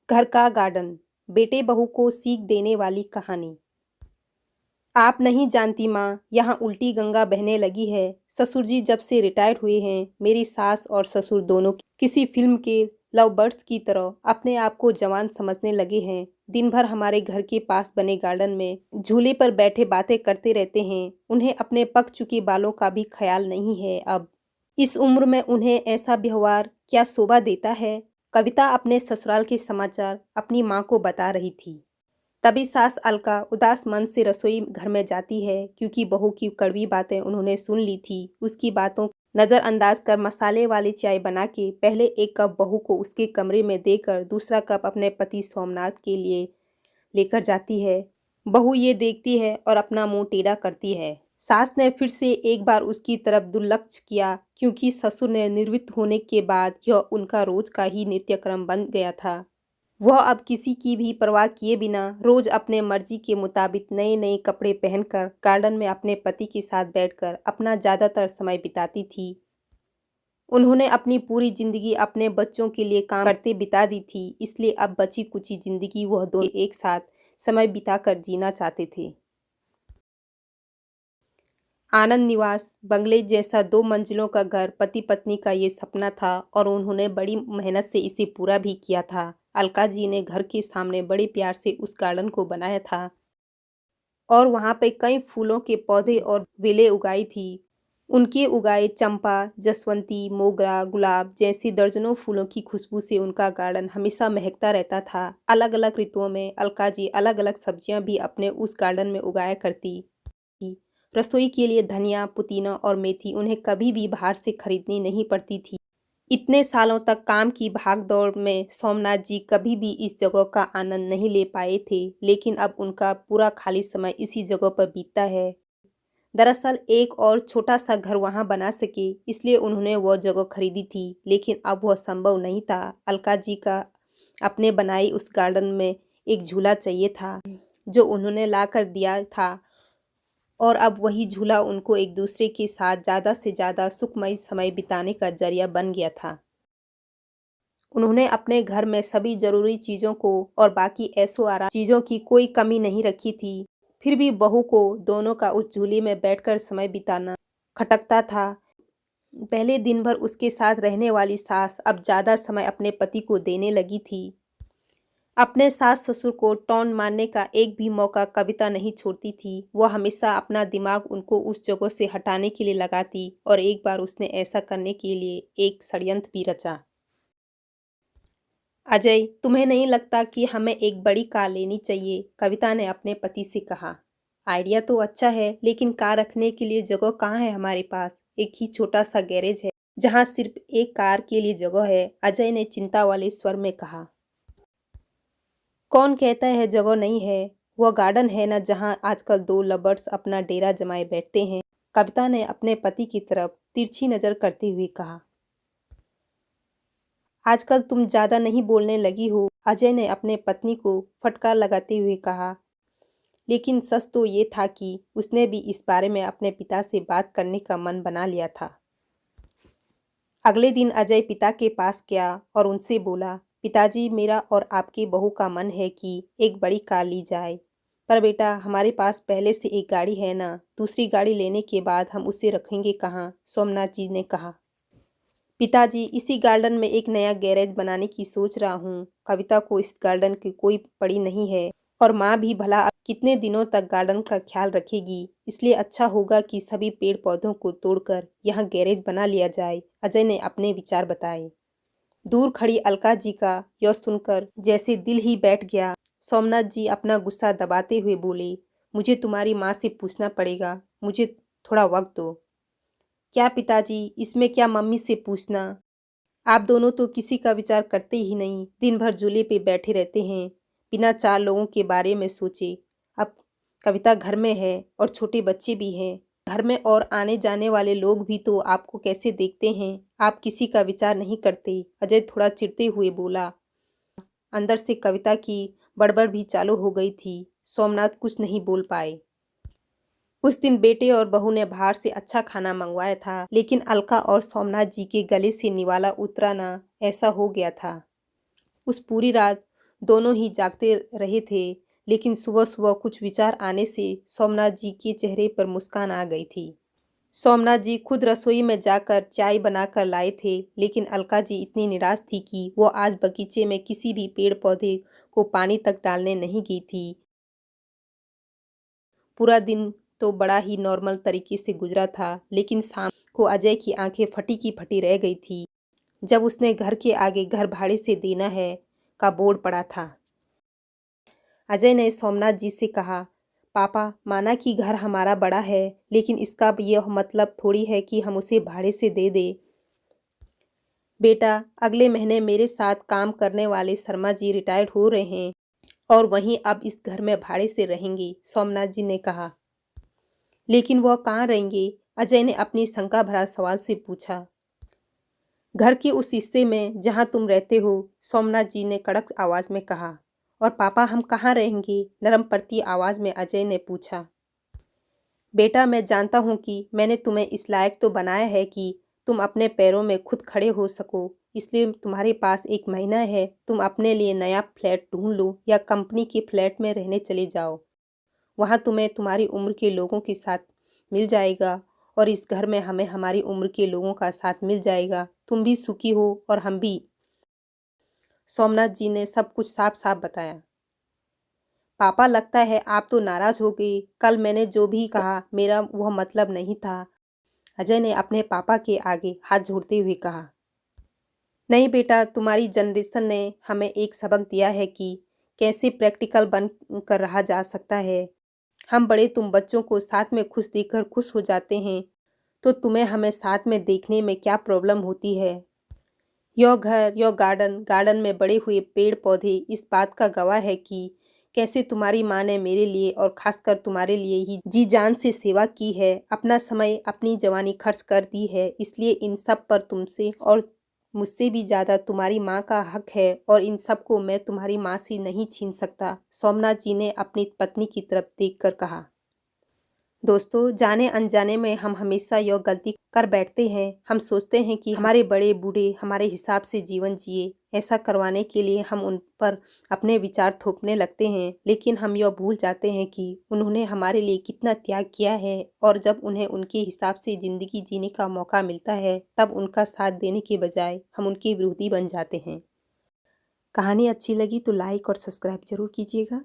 घर का गार्डन, बेटे बहू को सीख देने वाली कहानी। आप नहीं जानती माँ, यहाँ उल्टी गंगा बहने लगी है। ससुर जी जब से रिटायर्ड हुए हैं, मेरी सास और ससुर दोनों किसी फिल्म के लव बर्ड्स की तरह अपने आप को जवान समझने लगे हैं। दिन भर हमारे घर के पास बने गार्डन में झूले पर बैठे बातें करते रहते हैं। उन्हें अपने पक चुके बालों का भी ख्याल नहीं है अब। इस उम्र में उन्हें ऐसा व्यवहार क्या शोभा देता है। कविता अपने ससुराल के समाचार अपनी माँ को बता रही थी। तभी सास अलका उदास मन से रसोई घर में जाती है, क्योंकि बहू की कड़वी बातें उन्होंने सुन ली थी। उसकी बातों नज़रअंदाज कर मसाले वाली चाय बना के पहले एक कप बहू को उसके कमरे में देकर दूसरा कप अपने पति सोमनाथ के लिए लेकर जाती है। बहू ये देखती है और अपना मुंह टेढ़ा करती है। सास ने फिर से एक बार उसकी तरफ दुर्लक्ष किया, क्योंकि ससुर ने निवृत्त होने के बाद यह उनका रोज का ही नित्यक्रम बन गया था। वह अब किसी की भी परवाह किए बिना रोज अपने मर्जी के मुताबिक नए नए कपड़े पहनकर गार्डन में अपने पति के साथ बैठकर अपना ज़्यादातर समय बिताती थी। उन्होंने अपनी पूरी जिंदगी अपने बच्चों के लिए काम करते बिता दी थी, इसलिए अब बची कुची जिंदगी वह दोनों एक साथ समय बिताकर जीना चाहते थे। आनंद निवास बंगले जैसा 2 मंजिलों का घर पति पत्नी का ये सपना था और उन्होंने बड़ी मेहनत से इसे पूरा भी किया था। अलका जी ने घर के सामने बड़े प्यार से उस गार्डन को बनाया था और वहाँ पे कई फूलों के पौधे और बेलें उगाई थी। उनके उगाए चंपा, जसवंती, मोगरा, गुलाब जैसी दर्जनों फूलों की खुशबू से उनका गार्डन हमेशा महकता रहता था। अलग अलग ऋतुओं में अलका जी अलग अलग सब्जियां भी अपने उस गार्डन में उगाया करती थी। रसोई के लिए धनिया, पुदीना और मेथी उन्हें कभी भी बाहर से खरीदनी नहीं पड़ती थी। इतने सालों तक काम की भागदौड़ में सोमनाथ जी कभी भी इस जगह का आनंद नहीं ले पाए थे, लेकिन अब उनका पूरा खाली समय इसी जगह पर बीतता है। दरअसल एक और छोटा सा घर वहां बना सके, इसलिए उन्होंने वह जगह खरीदी थी, लेकिन अब वह संभव नहीं था। अलका जी का अपने बनाई उस गार्डन में एक झूला चाहिए था, जो उन्होंने ला कर दिया था, और अब वही झूला उनको एक दूसरे के साथ ज़्यादा से ज़्यादा सुखमय समय बिताने का जरिया बन गया था। उन्होंने अपने घर में सभी ज़रूरी चीज़ों को और बाकी ऐशो आराम चीज़ों की कोई कमी नहीं रखी थी। फिर भी बहू को दोनों का उस झूले में बैठकर समय बिताना खटकता था। पहले दिन भर उसके साथ रहने वाली सास अब ज़्यादा समय अपने पति को देने लगी थी। अपने सास ससुर को टॉन्ट मारने का एक भी मौका कविता नहीं छोड़ती थी। वह हमेशा अपना दिमाग उनको उस जगह से हटाने के लिए लगाती, और एक बार उसने ऐसा करने के लिए एक षड्यंत्र भी रचा। अजय, तुम्हें नहीं लगता कि हमें एक बड़ी कार लेनी चाहिए? कविता ने अपने पति से कहा। आइडिया तो अच्छा है, लेकिन कार रखने के लिए जगह कहाँ है हमारे पास? एक ही छोटा सा गैरेज है जहाँ सिर्फ एक कार के लिए जगह है, अजय ने चिंता वाले स्वर में कहा। कौन कहता है जगह नहीं है? वह गार्डन है ना जहाँ आजकल 2 लवर्स अपना डेरा जमाए बैठते हैं, कविता ने अपने पति की तरफ तिरछी नजर करते हुए कहा। आजकल तुम ज्यादा नहीं बोलने लगी हो, अजय ने अपने पत्नी को फटकार लगाते हुए कहा। लेकिन सच तो ये था कि उसने भी इस बारे में अपने पिता से बात करने का मन बना लिया था। अगले दिन अजय पिता के पास गया और उनसे बोला, पिताजी, मेरा और आपकी बहू का मन है कि एक बड़ी कार ली जाए। पर बेटा, हमारे पास पहले से एक गाड़ी है ना, दूसरी गाड़ी लेने के बाद हम उसे रखेंगे कहाँ? सोमनाथ जी ने कहा। पिताजी, इसी गार्डन में एक नया गैरेज बनाने की सोच रहा हूँ। कविता को इस गार्डन की कोई पड़ी नहीं है, और माँ भी भला अब कितने दिनों तक गार्डन का ख्याल रखेगी, इसलिए अच्छा होगा कि सभी पेड़ पौधों को तोड़कर यहाँ गैरेज बना लिया जाए, अजय ने अपने विचार बताए। दूर खड़ी अलका जी का यह सुनकर जैसे दिल ही बैठ गया। सोमनाथ जी अपना गुस्सा दबाते हुए बोले, मुझे तुम्हारी माँ से पूछना पड़ेगा, मुझे थोड़ा वक्त दो। क्या पिताजी, इसमें क्या मम्मी से पूछना? आप दोनों तो किसी का विचार करते ही नहीं, दिन भर झूले पे बैठे रहते हैं बिना 4 लोगों के बारे में सोचे। अब कविता घर में है और छोटे बच्चे भी हैं। घर में और आने जाने वाले लोग भी तो आपको कैसे देखते हैं, आप किसी का विचार नहीं करते, अजय थोड़ा चिढ़ते हुए बोला। अंदर से कविता की बड़बड़ भी चालू हो गई थी। सोमनाथ कुछ नहीं बोल पाए। उस दिन बेटे और बहू ने बाहर से अच्छा खाना मंगवाया था, लेकिन अलका और सोमनाथ जी के गले से निवाला उतरा ना, ऐसा हो गया था। उस पूरी रात दोनों ही जागते रहे थे, लेकिन सुबह सुबह कुछ विचार आने से सोमनाथ जी के चेहरे पर मुस्कान आ गई थी। सोमनाथ जी खुद रसोई में जाकर चाय बनाकर लाए थे, लेकिन अलका जी इतनी निराश थी कि वो आज बगीचे में किसी भी पेड़ पौधे को पानी तक डालने नहीं गई थी। पूरा दिन तो बड़ा ही नॉर्मल तरीके से गुजरा था, लेकिन शाम को अजय की आंखें फटी की फटी रह गई थी जब उसने घर के आगे घर भाड़े से देना है का बोर्ड पड़ा था। अजय ने सोमनाथ जी से कहा, पापा, माना कि घर हमारा बड़ा है, लेकिन इसका यह मतलब थोड़ी है कि हम उसे भाड़े से दे दें। बेटा, अगले महीने मेरे साथ काम करने वाले शर्मा जी रिटायर्ड हो रहे हैं और वहीं अब इस घर में भाड़े से रहेंगे, सोमनाथ जी ने कहा। लेकिन वह कहाँ रहेंगे? अजय ने अपनी शंका भरा सवाल से पूछा। घर के उस हिस्से में जहाँ तुम रहते हो, सोमनाथ जी ने कड़क आवाज में कहा। और पापा, हम कहाँ रहेंगे? नरम पड़ती आवाज में अजय ने पूछा। बेटा, मैं जानता हूँ कि मैंने तुम्हें इस लायक तो बनाया है कि तुम अपने पैरों में खुद खड़े हो सको, इसलिए तुम्हारे पास 1 महीना है। तुम अपने लिए नया फ्लैट ढूंढ लो या कंपनी के फ्लैट में रहने चले जाओ। वहाँ तुम्हें तुम्हारी उम्र के लोगों के साथ मिल जाएगा और इस घर में हमें हमारी उम्र के लोगों का साथ मिल जाएगा। तुम भी सुखी हो और हम भी। सोमनाथ जी ने सब कुछ साफ साफ बताया। पापा, लगता है आप तो नाराज हो गए। कल मैंने जो भी कहा मेरा वह मतलब नहीं था, अजय ने अपने पापा के आगे हाथ जोड़ते हुए कहा। नहीं बेटा, तुम्हारी जनरेशन ने हमें एक सबक दिया है कि कैसे प्रैक्टिकल बन कर रहा जा सकता है। हम बड़े तुम बच्चों को साथ में खुश देखकर खुश हो जाते हैं, तो तुम्हें हमें साथ में देखने में क्या प्रॉब्लम होती है? यह घर, यह गार्डन में बड़े हुए पेड़ पौधे इस बात का गवाह है कि कैसे तुम्हारी माँ ने मेरे लिए और खासकर तुम्हारे लिए ही जी जान से सेवा की है, अपना समय अपनी जवानी खर्च कर दी है। इसलिए इन सब पर तुमसे और मुझसे भी ज़्यादा तुम्हारी माँ का हक है और इन सब को मैं तुम्हारी माँ से नहीं छीन सकता, सोमनाथ जी ने अपनी पत्नी की तरफ देखकर कहा। दोस्तों, जाने अनजाने में हम हमेशा यह गलती कर बैठते हैं। हम सोचते हैं कि हमारे बड़े बूढ़े हमारे हिसाब से जीवन जिए। ऐसा करवाने के लिए हम उन पर अपने विचार थोपने लगते हैं, लेकिन हम यह भूल जाते हैं कि उन्होंने हमारे लिए कितना त्याग किया है और जब उन्हें उनके हिसाब से ज़िंदगी जीने का मौका मिलता है, तब उनका साथ देने के बजाय हम उनके विरोधी बन जाते हैं। कहानी अच्छी लगी तो लाइक और सब्सक्राइब जरूर कीजिएगा।